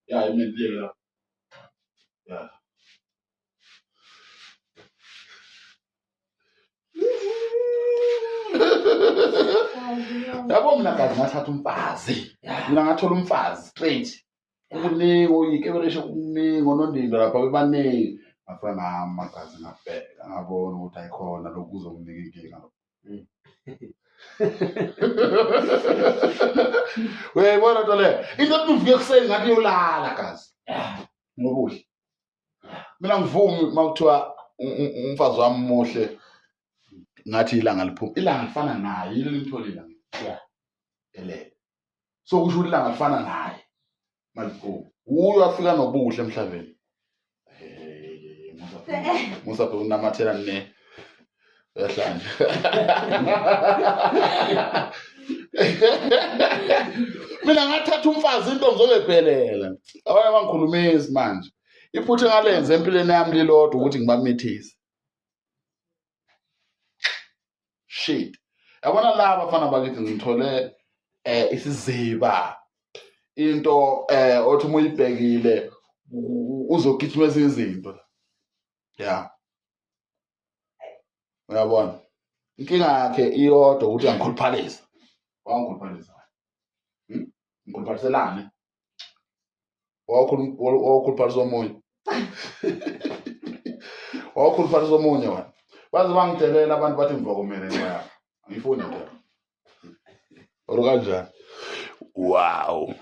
Yeah, imendlela. Yeah. Yabo mina kazi ngathatha umfazi. Mina ngathola umfazi straight. Ukuningi uyikebereshe kuningi onondindo lapha bebaningi. Ngafana amagazi ngabheka ngabona ukuthi ayikhona lokuzwa kunike inkinga. Weyibona nto le. Into ebuvuke kuseni ngathi uyolala kazi. Ngobuhle. Mina ngivumi makuthiwa umfazi wami muhle ngathi ilanga liphuma. Ilanga lifana naye, yilo limthola ilanga. Yeah. Ele. So kusho ukuthi ilanga lifana naye. Maliphuma. Uyo afika nobuhle emhlabeni. Musa phela unamathela ne. Uyahlanja. Mina ngathatha umfazi into ngizobephelela. Awaya bangikhulumisi manje. Iphuthe ngalenze empilweni yami lilodwa ukuthi ngibamithise. Shit. Yabona laba abafana bakithi ngithole isiziba. Into othi uma uyibhekile uzogijima ezinye izinto. Yeah. Uyabona? Inkinga yakhe iyodwa ukuthi angikhuluphalisa. Wangikhuluphalisa. Ngikhuluphaliselane. Wakhuluphalisa omunye. Wakhuluphalisa omunye wena. Baze bangitelela abantu bathi ngivokomele ngiyapha. Angifuni nje. Orukanjani? Wow.